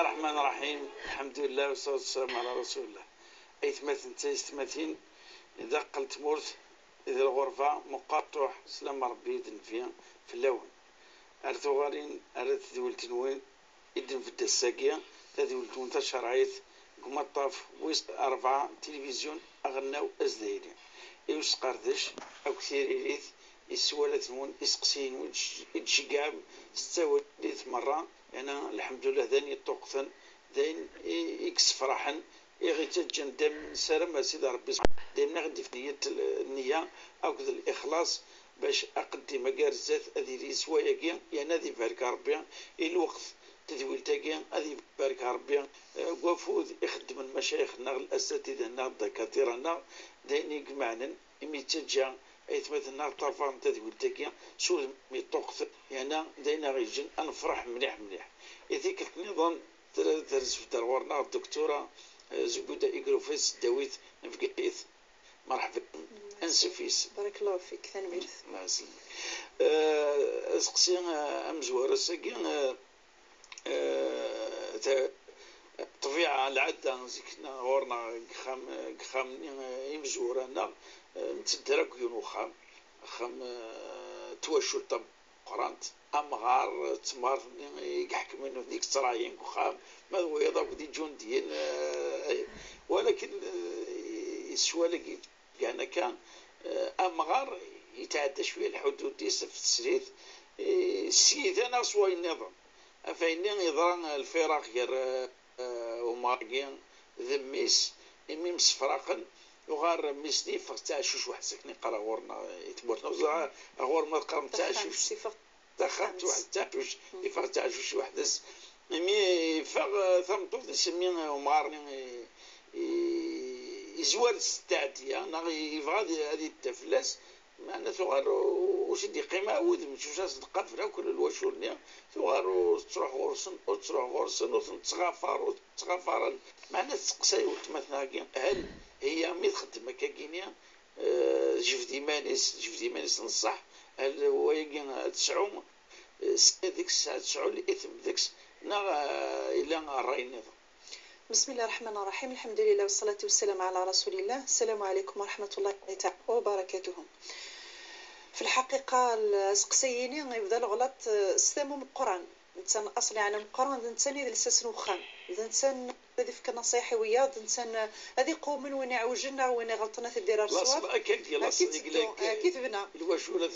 الرحمن الرحيم. الحمد لله والصلاة والسلام على رسول الله. أيثمثن تيستمثين إذا قلت مورت إذا الغرفة مقاطع سلام ربي يدن فيها في اللون أرثو غارين أرث ذولتن وين يدن في الدساقية تذولتون تشرعيث قمطاف ويس 4 تلفزيون أغناو أزدايري إيوس قاردش أو كثير إليث يسوالثون يسقسين ويتشقاب ستاوليث مرة. أنا الحمد لله ذاني الطوقثن ذين إكس فرحا يغيتجن دم سلام سيدي ربي دايما غندي في نية النية أو الإخلاص باش أقدم مقارزات هذه سوايا يعني هذه بارك ربي الوقت تدويل تاقي هذه بارك ربي وفود يخدم المشايخنا الأساتذة الدكاترة داين يجمعنا يميتجا أيثمثنا طرفان تدويل تاقي سوز ميطوقث يعني داينا غيجن أنفرح مليح إذيك النظام درس في درورنا الدكتورة زبودة إيكروفيس داويت نفقيث مرحبا انسفيس بارك الله فيك ثاني ما يسلمك. اسقسي امزوار الساقي طبيعة العادة زكنا غورنا خام يمزورانا نتدرك يونو خام توشو طب قرانت أمغار تمار يحكم منه ذيك تراين خام ما هو يضرب دي جنديين ولكن السؤال يعني كان أمغار يتعدى شوية الحدود ديس في التسريث السيدة نصوى النظام فإني يضرن الفراغ غير ومارقين ذميس إميم سفراقا وغار ميسني فتعشوش واحد ساكنين قرا غورنا يتبورنا وزا غور ما قام تعشوش دخلت واحد تعشوش يفرق تعشوش واحد مي فغ ثمطو نسميه ومار يزوار الستاتية أنا يبغى هذه التفلس معنا ثغار وسيدي قيمة أود مشوش صدقة في كل الوشورنيا ثغار تروح غورسن وتغفر معنا تسقسي وتمثنا هل هي مي تخدم كاكينيا جفدي مانيس نصح هل هو يجي تسعوم ديك الساعة تسعو الإثم ديكس إلا الرأي النظام. بسم الله الرحمن الرحيم. الحمد لله والصلاة والسلام على رسول الله. السلام عليكم ورحمة الله تعالى وبركاته. في الحقيقة السقسييني يبدا الغلط استمو من القرآن إنسان أصلي عن القرآن إنسان إذا لسه وخام إنسان هذه فك نصيحة وياض إنسان هذه قوم من وين عوجنا وين غلطنا في الديار الصواب أكيد بنا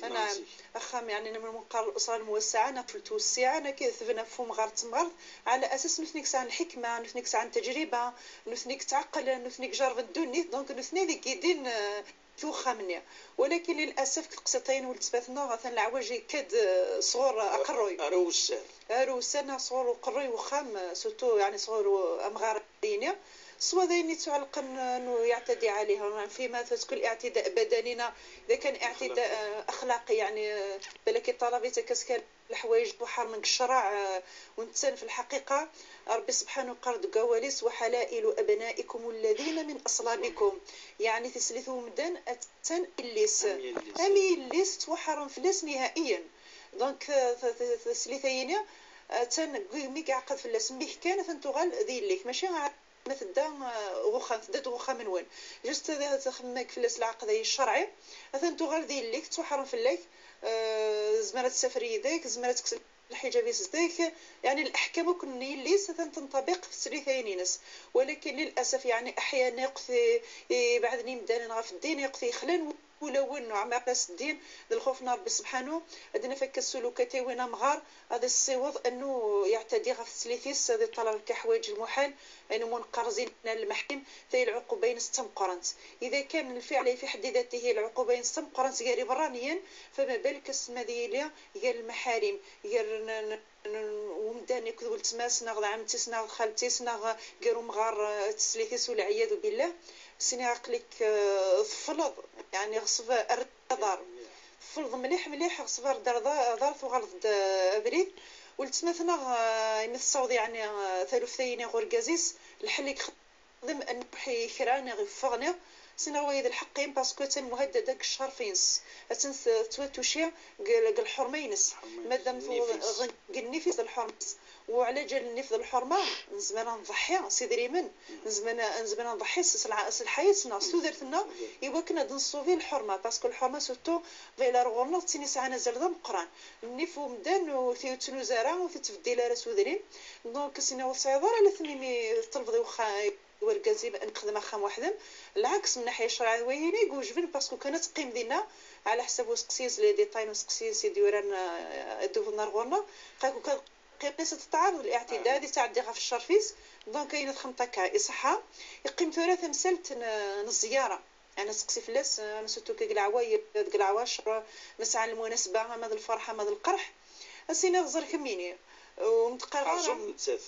أنا أخام يعني أنا من منقار الأسرة الموسعة أنا في التوسعة أنا كذا ثبنا فم غارت مغرض على أساس نثنيك عن الحكمة نثنيك عن تجربة نثنيك تعقل نثنيك جرب الدنيا دونك نثني ذي كيدين توخا مني ولكن للاسف القسطين والتباثنا مثلا العواجي كاد صغور اقروي روسان صغور وقروي وخام سوتو يعني صغور امغاريني سوا ذيني تعلق انه يعتدي عليها فيما تكون اعتداء بدننا اذا كان اعتداء اخلاقي يعني بلكي طلبتك كسكال الحوايج بحر من الشرع وانسان في الحقيقه ربي سبحانه قرد قواليس وحلائل ابنائكم الذين من اصلابكم يعني تسلثوا مدن اتن الليس امي الليس توحر فلس نهائيا دونك تسليثين تن ميك عقد في اللس ميه كان فانتغال ذي ليك ماشي مثل دا غوخا من وين جست هذا تخمك في العقد الشرعي مثلا تغال ذي الليك توحر في الليك زمرة السفرية ذاك زمرة الحجاب ذاك يعني الأحكام كني ليس تنطبق في الثلاثين ناس ولكن للأسف يعني أحيانا يقضي بعد نمدان غاف الدين يقضي خلان ولو انه عم يقاس الدين الخوف من ربي سبحانه ادنا فك السلوكات وين مغار هذا الصوض انه يعتدي غف الثلاثيس هذا طلب كحوايج المحال انه منقرزين المحكم في العقوبين استمقرنت اذا كان الفعل في حد ذاته العقوبين استمقرنت غير برانيا فما بالك السماديليا غير المحارم غير ومدان يكذب التماس ناغ عمتي سناغ خالتي سناغ غير مغار تسليثيس والعياذ بالله سيني عقلك فلض يعني غصب الدار فلض مليح غصب دار وغلط بريد والتمثنا يمثل يعني ثلاثين غورغازيس الحليك خدم ان بحي كراني غفغني سينا وايد الحقين باسكو تن مهدده الشرفينس تن توتوشي قال الحرمينس مادام غني في الحرمس وعلى جال نفذ الحرمه نزمان نضحي سيدي ريمن نزمان نضحي حياتنا سودرتنا ايوا كنا نصوفي الحرمه باسكو الحرمه سورتو فيلا رغورنا تيني ساعه زرده مقران نيفو مدان وثيوتنو زارا وتتفدي لا سودرين دونك سينا وصيدار على ثميمي تلفظي وخا وركازي نخدم خام وحدهم العكس من ناحيه الشرعيه ويني يقوجبن باسكو كانت تقيم دينا على حسب وسقسيز لي ديتاي وسقسيز ديوران دوف نار غورنا قاكو قياس تتعارض الاعتداد تعدي في الشرفيس دونك كاينه خمطه اصحى يقيم ثلاثه مسالت الزياره انا سقسي فلاس انا سوتو كي العوايب العواش نسعى المناسبه ماذا الفرحه ماذا القرح اسينا غزر كميني ومتقرره عشان نتسات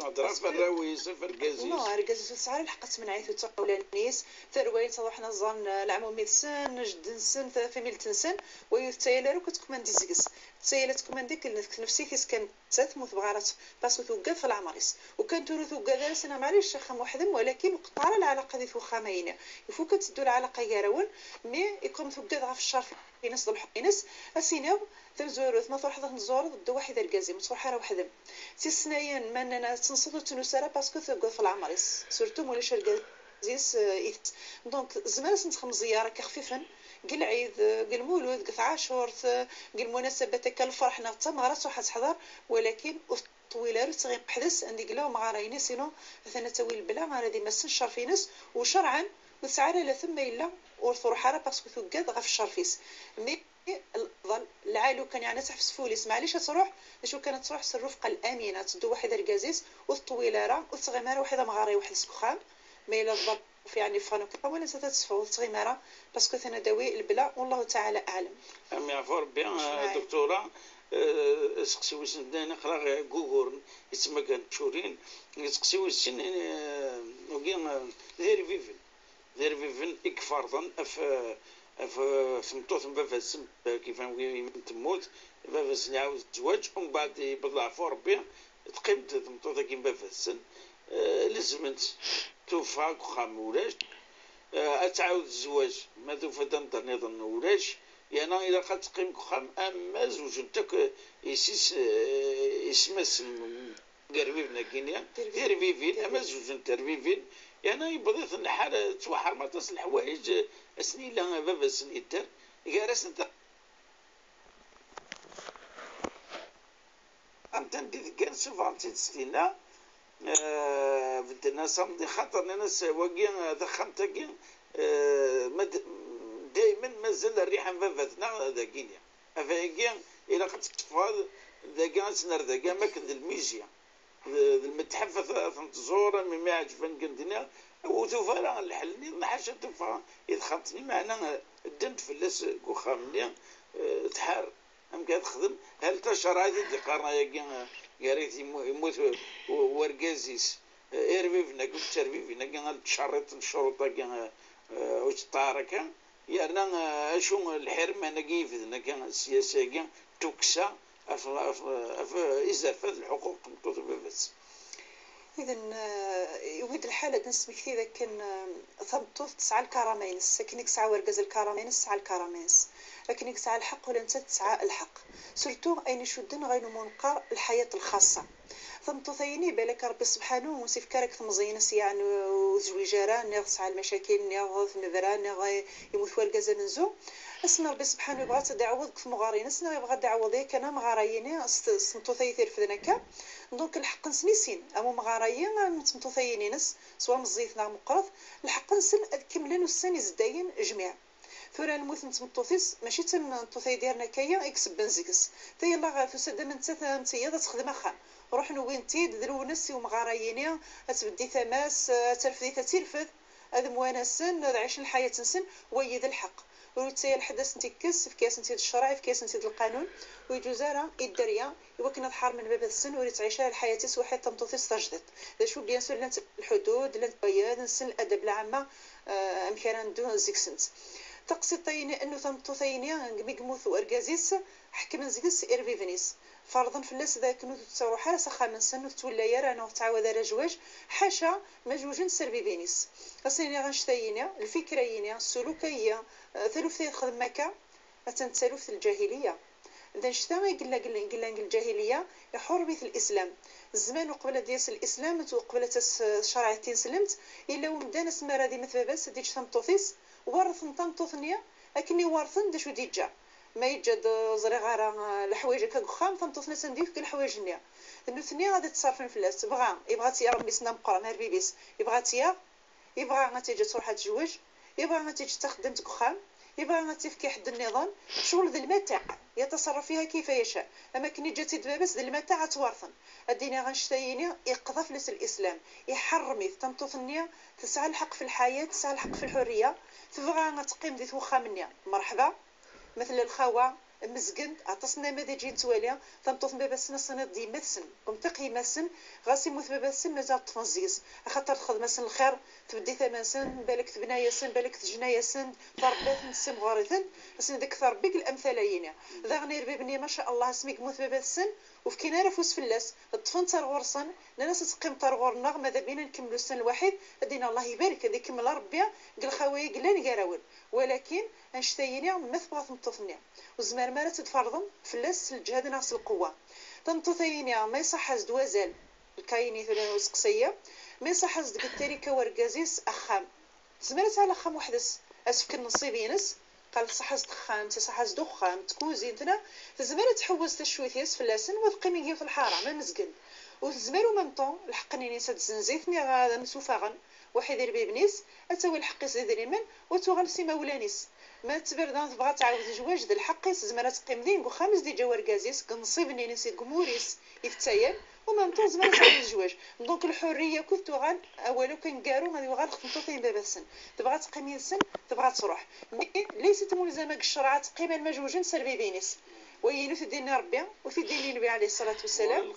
نضرب الراوي سفر كازيس ركازيس سعر لحقت من عيث تقول الناس ثروين صباحنا الظن العمومي السن نجد نسن فاميل تنسن ويتايلر كتكوماندي زيكس تسايلات كومانديك نفسي كيس كان تات مثبغارات باسو توقف في العمريس وكان تورو توقف سنه معليش خام وحدهم ولكن قطار العلاقه ذي فخامين يفو كتدو العلاقه يراون مي يكون توقف في الشرف في ناس الحقينس اسيناو تزورث ما تروح نزور ضد واحد الكازي متروح راه وحدهم سي سنايان ماننا تنصدو تنسرا باسكو توقف في العمريس سورتو مولاش الكازيس دونك زمان سنتخم زياره كخفيفا قل عيد قل مولود قل عاشور قل مناسبة كالفرح نغتمارة وحد حضر ولكن طويلة تغيب حدث عندي قلاو مغاريني سينو مثلا تويل بلا ما دي مسن شرفينس وشرعا وسعر لا ثم الا ورثو حاره باسكو توقاد غف الشرفيس مي الافضل العالو كان يعني تحفس فوليس معليش تروح شو كانت تروح الرفقه الامينه تدو واحد الكازيس والطويله راه وتغيماره واحده مغاري واحد سكخان ما الا الضبط يعني فانو ولا تتصفوا تغيماره باسكو ثنا داوي البلا والله تعالى اعلم ام يعفور بيان دكتوره سقسيو سن نقرا جوجل اسمها كان تشورين سقسيو سن وكين دير فيفن اكفرضا اف سمطوث بفاسم كيف تموت بفاسم يعاود الزواج ومن بعد يبضع في ربي تقيمت سمطوث كيما بفاسم لزمت توفى خام ولاش اتعاود الزواج ما توفى تنظر نظن ولاش يعني اذا قد تقيم خام اما زوج نتاك اسمس قربيبنا كينيا ترفيفين اما زوج ترفيفين يعني يبغيت الحاله توحر ما تصل الحوايج اسني لا بابا سنيتر جالس انت عندي كان سوفانتي ستينا بدنا صمدي خاطر ناس واقين دخمتك دائما مازال الريحه مفاتنا ذاكينيا افاكين الى قد تفاض ذاك سنر ذاك ما كند الميزيا المتحف تنتزور ما عجبن كندنا وتوفى الحلني نحاشا توفى يدخلتني معنا الدنت فلاس كوخامني تحار ام كتخدم هل تشرايد دي قرنايا يا ريت يموت وركازيس ايرفيفنا كنت ترفيفنا كان تشرط الشروط كان واش طاركا يعني شو الحرمه كيفنا كان السياسه كان توكسا ازافه الحقوق بس اذا يود الحاله نسمي كثير كان ثبتوث تسعى الكرامين ساكنك سعى ورقز الكرامين سعى الكرامينس لكنك سعى الحق ولا انت تسعى الحق سورتو اين شدن غير منقر الحياه الخاصه ثمتوثيني بالك ربي سبحانه وسيف كارك ثمزينس يعني وزويجاران نغسع المشاكل نغث نذران نغ يموت ورقز نزو اسم ربي سبحانه يبغى تدعوضك في مغارين اسنا يبغى دعوضيك انا مغاريني سمتوثيثير في ذنكا دونك الحق نسنيسين امو مغاريين متمتوثينينس سواء مزيثنا مقرض الحق نسن كملن والسن يزداين جميع ثورا نموت نتمطوثيس ماشي تنطوثي ديالنا كايا يكسب بنزيكس تا يلا غا فسد من تنتيا تخدم خام روح نوين تيد ذرونس ومغارييني تبدي ثماس ترفدي ترفد هذا موانسن عيش الحياه تنسن ويد الحق ويتسيا الحدث نتيكس في كاس نتيد الشرع في كاس نتيد القانون ويجوزارا الدريا يوكنا الحار من باب السن وريت عيشها الحياه واحد تنطوثيس تجدد ذا شو بيان سور الحدود لانت بيان نسن الادب العامه امكان دون زيكسنت تقسيطيني انه ثمتوثيني ميقموث واركازيس حكم زيكس ايرفيفنيس فرضا فلاس ذاك نو تصوروا حاله سخا من سن تولى يرى انا تعاود على جواج حاشا مجوجين سربي بينيس اصيني غنشتيني الفكريين السلوكيه ثلث خدمك تنتسلف الجاهليه إذا شتا قلنا الجاهلية يحور بيت الإسلام الزمان وقبل دياس الإسلام وقبل الشرعيتين سلمت إلا ومدانا سمارا دي مثل بس ديش تمطوثيس ورث نطمطوثنيا أكني ورثن داش وديجا ما يجد زريغارا الحوايج هكا خام تمطوثنا سنديف كل الحوايج نيا النوثنيا غادي تصرفن فلاس يبغى تيا ربي سنا مقرا نهار بيبيس يبغى تيا يبغى غاتيجي تروح تزوج يبغى غاتيجي تخدم تكخام يبغى غاتيفكي حد النظام شغل ذي المتاع يتصرف فيها كيف يشاء اما كني جاتي دبابس ذي المتاع تورثن الدنيا غنشتيني يقذف لس الاسلام يحرمي تنطوثنيا تسعى الحق في الحياه تسعى الحق في الحريه تبغى غتقيم ذي توخا منيا مرحبا مثل الخوا مزقن عطسنا ماذا جي نتواليا تنطوث بابا السن السنة دي مثسن قم تقي مسن غاسي موت بابا السن مازال تفنزيز خاطر تخدم سن الخير تبدي ثمان سن بالك تبنايا سن بالك تجنايا سن تربات نسم غارثن اسن ديك تربيك الامثالين ذا غنير بابني ما شاء الله اسميك موت بابا السن وفي كينا فوس فلاس الطفن ترغرسن ناس تقيم ترغرنا ماذا بينا نكملوا السن الواحد دينا الله يبارك هذيك كمل ربي قال خويا قال نقراول ولكن انشتيني ما تبغى تنطفني وزمار ما تتفرضن فلاس الجهاد ناقص القوه تنطثيني ما يصح دوازال الكايني ثلاثه وسقسيه ما يصح ديك التركه وركازيس اخام زمرت على خام وحدس اسفك النصيبينس قال صح دخان صح دخان تكوزي انتنا زمرت تحوس تشويثيس فلاسن وتقيمي في الحاره ما مزقن وزمرو ممطون الحقني نسات زنزيتني غادا نسوفاغن واحد يربي بنيس اتوي الحق يزيد ريمن وتوغل سي مولانيس ما تبردان تبغى تعاود الزواج د الحق زمرات تقيم دين خامس دي جوار كازيس كنصيبني نسي كموريس يفتايل وما مطون زمرات تعاود الزواج دونك الحريه كنت غال اولو كنقارو غادي غال خطوطين بابا السن تبغى تقيم السن تبغى تروح ليست ملزمه بالشرع تقيم المجوجين سلبي بينيس وينو في دين ربي وفي دين النبي عليه الصلاه والسلام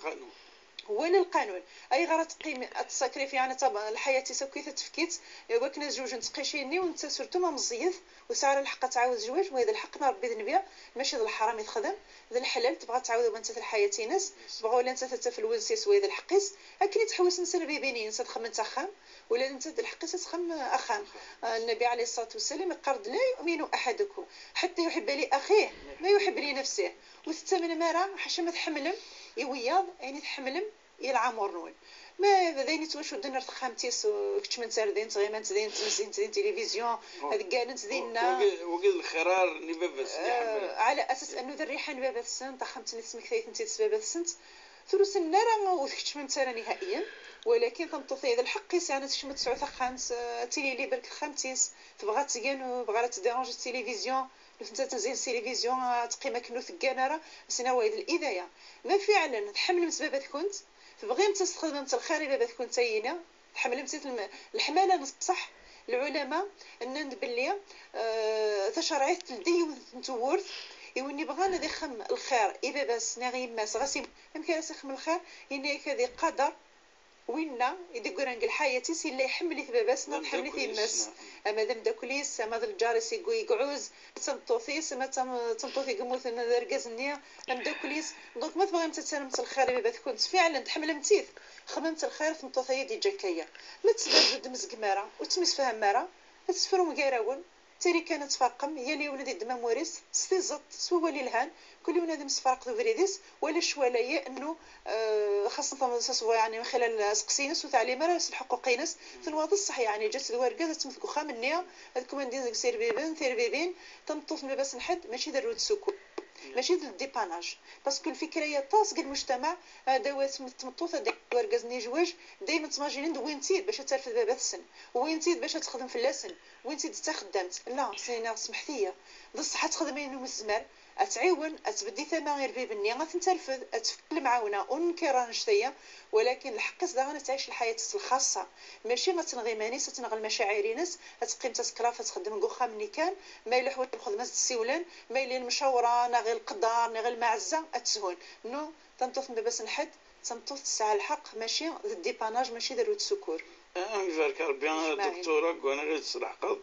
هو القانون اي غير تقيم التساكريفي انا طبعا الحياه تسكيت تفكيت وكنا زوج نتقيشيني وانت سورتو ما مزيف وسعر الحق تعاود زواج وهذا الحق ربي النبي ماشي ذا الحرام يتخدم ذا الحلال تبغى تعاود وانت في الحياه ناس تبغى ولا انت في الونسيس وهذا الحقيس اكيد تحوس نسى بيبيني نسى تخمم تخام ولا انت ذا الحقيس تخم اخام النبي عليه الصلاه والسلام قرض لا يؤمن احدكم حتى يحب لي اخيه ما يحب لي نفسه وتتمن مره حشمه تحملم يوياض يعني تحملم يلعمر نون ما ذيني توش ودنا رخامتيس كتش من سردين تغيمان تدين تمزين تلفزيون هذا قال تدينا وقد الخرار نبابس على اساس انه ذا الريحه نبابس السن طخمتني اسمك ثيث انت تبابس السنت ثلث النار وكتش من سر نهائيا ولكن تنطفي هذا الحق يسانا تشمت تسعود خامس تيلي لي برك خامتيس تبغى تزيان وبغى تديرونج التلفزيون انت تنزين التلفزيون تقيمك نو ثقانه سنا وايد الاذايه ما فعلا تحمل مسببات كنت تبغي انت تستخدم انت الخير بابا تكون تاينه تحمل انت الحماله نصح العلماء ان باللي تشرعيت لدي نتورث يوني بغانا دي خم الخير اذا بس ناغي ماس غاسي يمكن يخم الخير يعني كذا قدر وينا يدقرنق الحياتي سي اللي يحملي ثباباس ما تحملي في الماس اما دم داكوليس اما الجارس يقعوز تنطوفيس اما تنطوفي قموث نرقز النية ام داكوليس دونك ما تبغي تسلمت الخير بابا تكون فعلا تحمل متيث خممت الخير تنطوفي دي جاكيه ما تسبب دمز قماره وتمس فهم مره تسفرو مقاراون تاري كانت فاقم هي اللي ولدي الدمام وارث ستيزط سوا الهان كل ولاد مسفرق ذو فريديس ولا شواليه انه خاصه سوا يعني من خلال سقسينس وتعليمات الحقوقينس في الوضع الصحي يعني جات الورقه تمسكو خامنيه هذوك ندير سير بيبين تنطوف لباس الحد ماشي درو السكون ماشي الديباناج باسكو الفكره هي تاسق المجتمع دوات تمطوطه ديك ورقزني جواج دائما تماجينين وين تيد باش ترفد بابا السن وين تيد باش تخدم في اللسن وين تيد تخدمت لا سينا سمحتيه بصح تخدمين من الزمان اتعيون اتبدي ثمانير بيبني غتنترفد اتفك المعاونه ونكران شتيه ولكن الحق زعما تعيش الحياه الخاصه ماشي غتنغي مانيس تنغي المشاعرينس تقيم تسكراف تخدم كوخا مني كان ما الا حوايج الخدمه السيولان ما الا المشاوره نغي القدار نغي المعزه اتسهون نو تنطوف باس نحد تنطوف الساعه الحق ماشي ضد ديباناج ماشي دروت سكور يبارك ربي دكتوره وانا غير تصلح قض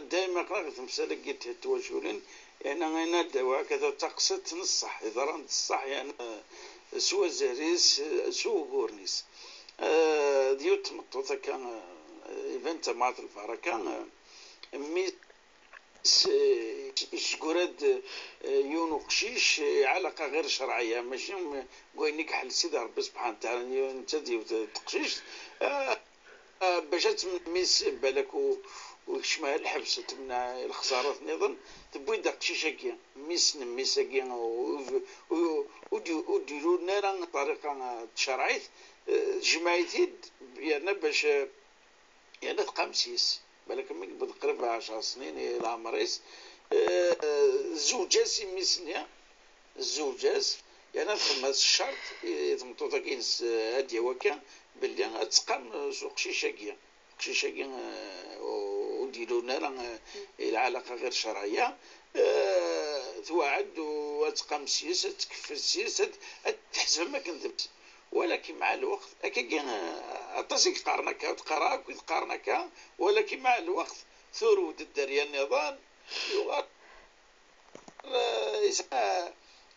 دائما قرأت مسألة قلت التوجولين يعني أنا دواء كذا تقصد نصح إذا رانت الصح يعني سوى زريس سوى غورنيس ديوت مطوطة كان إيفنت مات الفارة كان ميت شكوراد يونو قشيش علاقة غير شرعية ماشي قوينيك حل سيدي ربي سبحانه وتعالى انت تقشيش باش تميس بالك وشما الحبس تمنع الخسارة نظن تبوي دا قشيشة كي ميسا كي وديرو لنا طريقة شرعية جماعيتي يعني باش يعني تقامسيس بالك من قبل قريب 10 سنين إلى عمريس زوجاس يميسنيا الزوجاس يعني ثم الشرط تمطوطا كينس هادي وكا باللي تقام سوق قشيشاكيا وديرو لنا العلاقة غير شرعية توعد وتقام سياسة تكفل سياسة تحسب ما كنت ولكن مع الوقت هكاك أتصيك قارنك وتقراك وتقارنك ولكن مع الوقت ثورود الدريا النظام يغار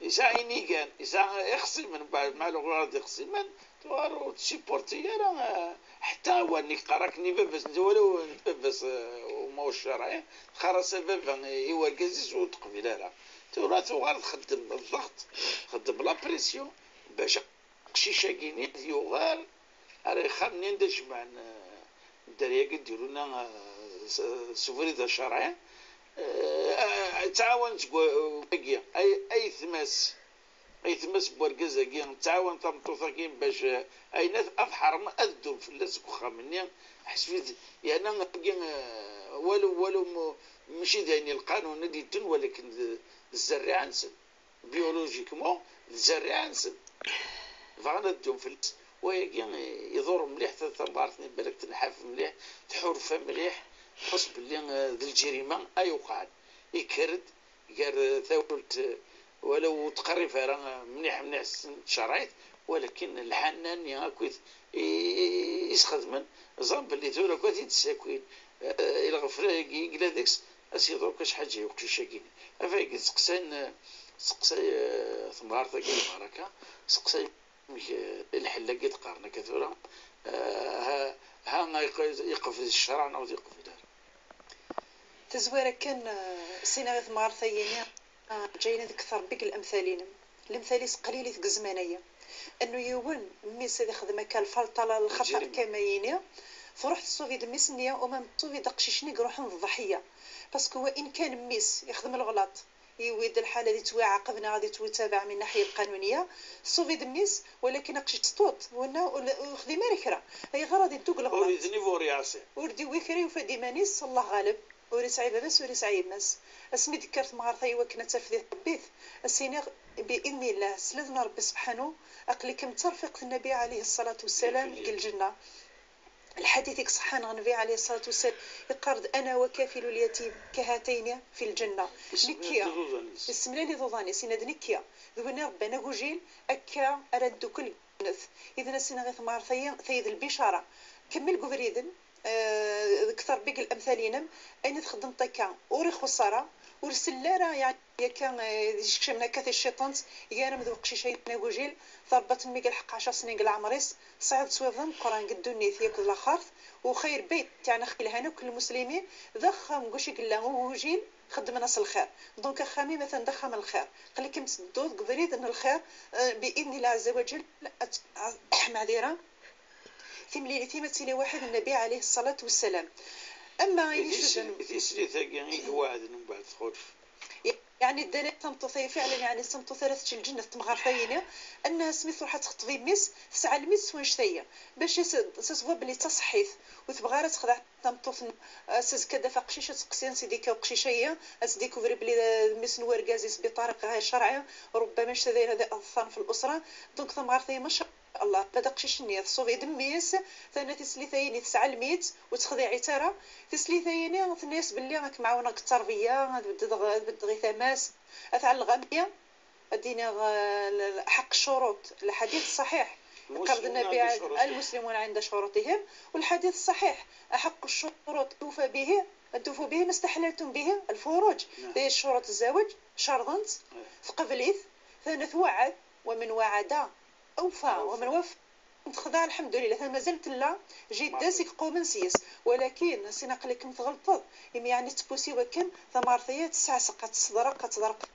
إسا عينيكان إسا يخصي من بعد مع الغرض يخصي من توارو تسيبورتي حتى هو اللي قراك نبابس ولو نبابس وما الشرعي خرس بابا يوالكازيس وتقبل لها تورا توغار تخدم الضغط تخدم لابريسيون باش قشيشة كيني يوغال راه خامنين دا جمع الدريا كيديرو لنا سفريدة شرعية تعاون باقية أي ثماس بوركزا كي تعاون تمطوطا كي باش أي ناس أظهر ما أذدر في الناس خامنين حسيت يعني ولو ماشي دايني القانون ديتن ولكن الزريعة نسن بيولوجيكمون الزريعة نسن فغانا دوم في الناس ويعني يضر مليح ثمارتني بالك تنحاف مليح تحرفه مليح تحس بلي ذي الجريمة أي وقعد يكرد قال ثولت ولو تقرب راه مليح شرعيت ولكن الحنان ياكويت يسخدمن زعما بلي ثولا كويت يتساكوين الى غفر يقلا ديكس اسيدو كاش حاجه يوقتي شاكيني افايك سقسي ثمار ذاك البركه سقسي الحله كي تقارنا كثوره ها يقف الشرع نعاود يقف دار تزويره كان سينا ثمار ثينيا جايين نذكر بك الامثاليس قليله الزمانيه انه يون ميس اللي خدمه الفلطه الخطا كماينه فرحت الصوفي دميس نيا وما صوفي دقشيشني روح الضحيه باسكو وان كان ميس يخدم الغلط يويد الحاله اللي توعاقبنا غادي تتابع من الناحيه القانونيه صوفي دميس ولكن نقشي تطوط وانا وخدي ماركره هي غرض دوك الغلط وريدني فورياسي وردي ويكري وفدي مانيس الله غالب ورسعي بس ورسعي ماس اسمي ذكرت مغارثي وكنا ترفدي البيت السيناغ باذن الله سلذنا ربي سبحانه اقلكم ترفقه النبي عليه الصلاه والسلام في الجنه الحديث صحان النبي عليه الصلاه والسلام يقرض انا وكافل اليتيم كهاتين في الجنه نكيا اسملاني ضوضاني سيناد نكيا ذونا ربنا وجيل اكا ارد كل نث اذا سينا غير مغارثي ثيد البشاره كمل قفريدن اكثر بك الامثالين اين تخدم طيكا وريخ وصاره ورسلاره يعني كان يشكشمنا كثير الشيطان يانا مذوق شي شيء ناوجيل ضربت ميك الحق 10 سنين العمريس صعد سويفن قران قدوني ثيك الاخرت وخير بيت يعني خيل هنا كل المسلمين ضخم قوشي قلا وجيل خدم ناس الخير دونك خامي مثلا ضخم الخير قال لكم تدوز قبريد ان الخير باذن الله عز وجل معذره في مليلة ثيمة واحد النبي عليه الصلاة والسلام أما يسري ثقي واحد من بعد خرف يعني الدليل تمطثي فعلا يعني تمطث ثلاثة الجنة تمغرفين أنها سميث روح تخطبي ميس تسعى الميس وانشتية باش تسوى بلي تصحيث وتبغى تخدع تمطث سز كذا فقشيشة تقسين سيديكا وقشيشية أسديكو فري بلي ميس نوار غازيس بطريقة غير شرعية ربما اشتدينا هذا أظن في الأسرة دونك تمغرفين مش الله بدا قشيشني تصوفي دميس ثاني تسليثيني تسعى الميت وتخضي عتاره تسليثيني الناس باللي راك معاونه التربيه بدد غي ثماس افعل الغاميه ادينا حق الشروط الحديث الصحيح قرض النبي المسلمون عند شروطهم والحديث الصحيح احق الشروط توفى به ما استحللتم به الفروج ذي شروط الزواج شرطا فقبليث ثاني توعد ومن وعد أوفى ومن وفى نتخضع الحمد لله مازلت لا جدا سيك قوم سيس ولكن سينا قليك متغلطض يعني تبوسي وكان ثمارثيات تسعسق تصدرق تدرق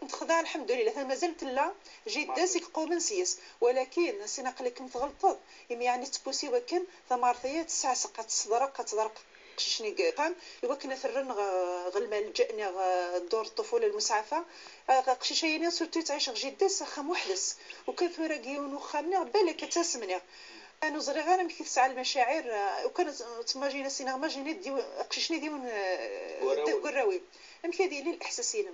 نتخضع الحمد لله مازلت لا جدا سيك قوم سيس ولكن سينا قليك متغلطض يعني تبوسي وكان ثمارثيات تسعسق تصدرق تدرق شني قام يوكنا فرن غلمال جأنا دور الطفولة المسعفة قشيشيني سورتو تعيش جدا سخم وحدس وكثر رجيون وخامنا بالك تسمني انا صغيره انا كيف تسعى المشاعر وكانت تماجينا سينا ماجينا ديو قشيشني ديون قراوي امكي ديالي الاحساسين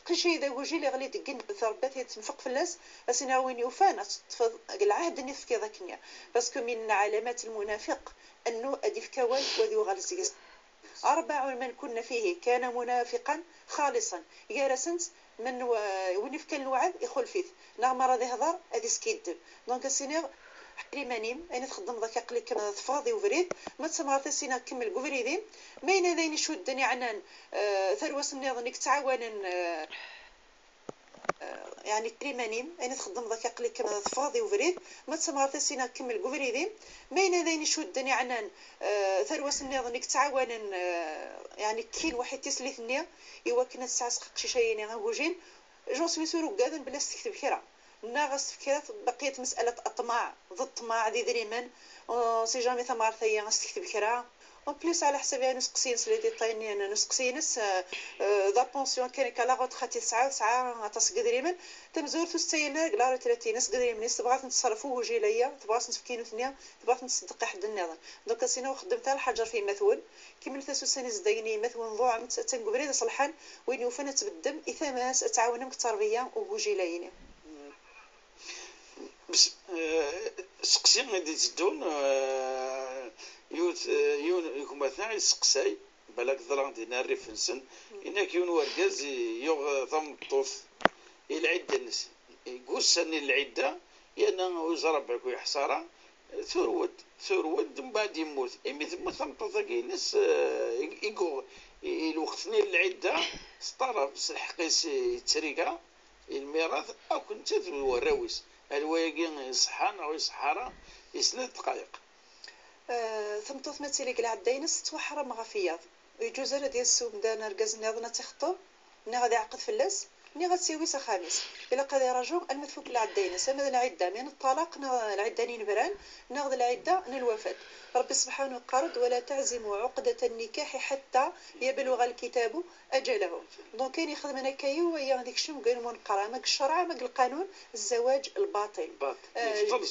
قشي اذا وجي لي غلي دقن ثربات تنفق في الناس اسينا وين يوفانا العهد اني في ذاكنيا باسكو من علامات المنافق انه ادي في كوال وذي غالسيس 4 من كنا فيه كان منافقا خالصا جالسنت من وين كان الوعد يخل فيه نعم راضي هضر ادي سكيدب دونك سينير حري مانيم انا تخدم ذاك قليك فاضي وفريد ما تسمعت سينا كمل قفريدين ما يناديني شو الدنيا عنان ثروه النظنك تعاون يعني كريمانيم انا تخدم ذاك قليك فاضي وفريد ما تسمعت سينا كمل قفريدين ما يناديني شو الدنيا عنان ثروه النظنك تعاون يعني كين واحد تسليثني ايوا كنا تسعس شي شيء غوجين جون سوي سورو قادن بلا استكتب كرا ناغس فكرات بقيت مساله اطماع ضد طماع ذي دريمان سي جامي ثمار ثيا استكتب كرا اون بليس على حسابي نسقسين سلي ديطايني انا نسقسينس ذا بونسيون كان كلا غوت خاتي ساعه تسق دريمان تمزور تستينا لا 30 نس دريمان تبغات نتصرفوا وجي ليا تبغات نتفكينو ثنيا تبغات نصدق حد النظام دونك سينا خدمتها الحجر في مثول كيما ثاسو سنه زدايني مثول ضوع تنقبري صلحان وين يوفنا تبدم اثاماس تعاونم كتربيه وجي ليني بس سقسي غادي تدون يون يكون مثلا يسقساي بالك ظلام دينا الريفنسن انك يون ورقاز يوغ ثمطوث العده الناس يقول العده يانا وزربك ويحصارا ثرود من بعد يموت امي ثم ثمطوث كينس يقول الوقتني العده سطرف سحقيس يتريكا الميراث او كنت الوراويس الواقي يصحان او يصحارا يسند دقائق ثمطوث ماتيليك العدينس توحرم غفياض يجوز ديال السوق دانا ركاز ناضنا تخطو ني غادي يعقد فلاس ني غتساوي خامس الا قضى رجل المثوك العدينس اما العده من الطلاق العدانين بران ناخذ العده من الوفاه ربي سبحانه قرض ولا تعزموا عقده النكاح حتى يبلغ الكتاب اجله دونك كاين يخدم انا كايو ويا هذيك الشيء قال منقرا ما الشرع ما القانون الزواج الباطل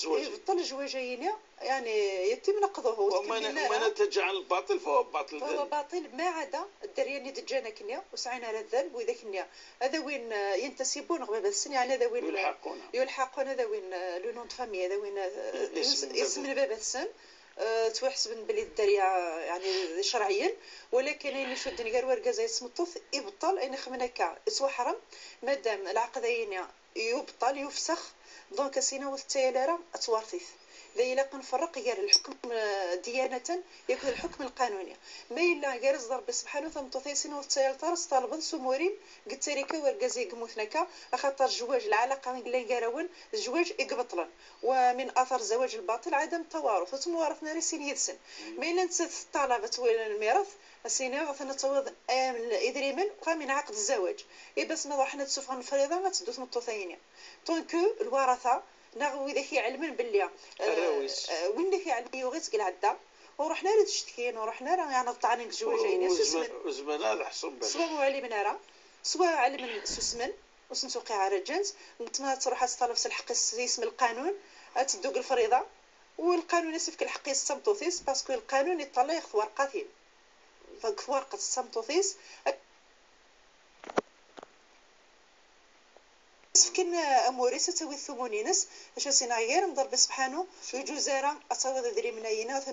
يبطل الزواجين يعني يتم نقضه وما تجعل الباطل فهو باطل فهو باطل ما عدا الدرياني دجانا كنيا وسعينا على الذنب وذاك كنيا هذا وين ينتسبون غير بس يعني هذا وين يلحقون هذا وين لو نون فامي هذا وين اسم الباب السن توحسب بلي الدريا يعني شرعيا ولكن اين شو الدنيا غير ورقه زي اسم الطف يبطل اين خمنك اسوا حرم مادام العقدين يبطل يفسخ دونك سينا والتيلاره اتوارثيث ذي لا نفرق غير الحكم ديانة يكون الحكم القانوني ما إلا غير ضرب سبحانه ثمطوثيسين والتيالطار طالبا سمورين قلت لك ورقازي قموثنكا أخطر الزواج العلاقة اللي قارون الزواج يقبطلن ومن أثر زواج الباطل عدم التوارث وتموارثنا رسين يدسن ما إلا نتسد طلبة الميراث السيناء غثنا توض إدري من ومن عقد الزواج إيه بس ما ضحنا تسوفغن الفريضة ما تدوث مطوثين طونكو الورثة ناغو إذا كي علمن باللي وين كي علمي يوغيت العدا ورحنا راه تشتكين ورحنا راه يعني طعنين الزواجين وزمان هذا حصل سواء علمنا راه سواء علم سسمن وسنسوقي على الجنس نتما تروح تطلب الحق اسم القانون تدوق الفريضه والقانون يسفك الحق السمطوثيس باسكو القانون يطلع ياخذ ورقتين ورقه السمطوثيس كن اموري ستوي الثمونينس اش سينا غير نضرب سبحانه ويجوزارا اتصاوض دري مناينا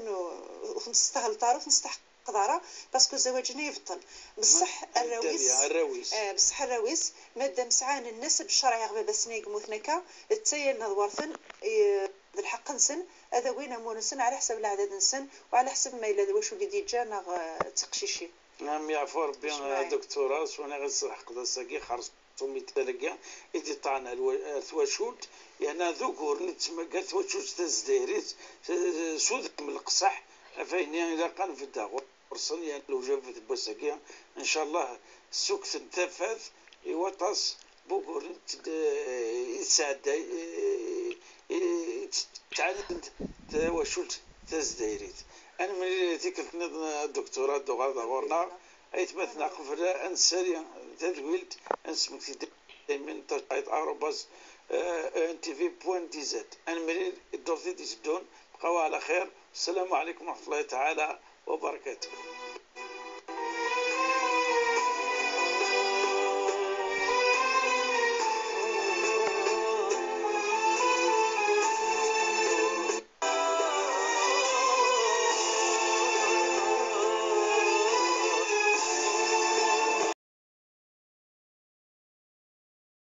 ونستاهل طارف نستحق قدره باسكو زواجنا يفضل بصح الراويس بصح الراويس مادام سعان الناس بالشرع غبا بسنيق مثنكا تايلنا ورثن الحق نسن هذا وين امور نسن على حسب العدد نسن وعلى حسب ما الا واش وليدي جانا تقشيشي نعم يعفو ربي اسمعي. دكتورة وانا غنصرح قداساكي خرجتو ميتالكا إذا طعنا الثواشولت يعني ذكور نتسمى قال ثواشولت تزديريت سود من القصح فين إذا كان في الدغور ورسل يعني لو جاب في بوساكي إن شاء الله سوق تنتفذ يوطس بوكور يساعد تعلم ثواشولت تزديريت أنا من ذكرتني الدكتوراه دغورنا أيتمثنا قفل أنسري تدويلت أنسمك دايما تشايط أوروباز ان تي في بوان دي زد أنا مرير الدورتي دي سدون بقوا على خير. السلام عليكم ورحمة الله تعالى وبركاته.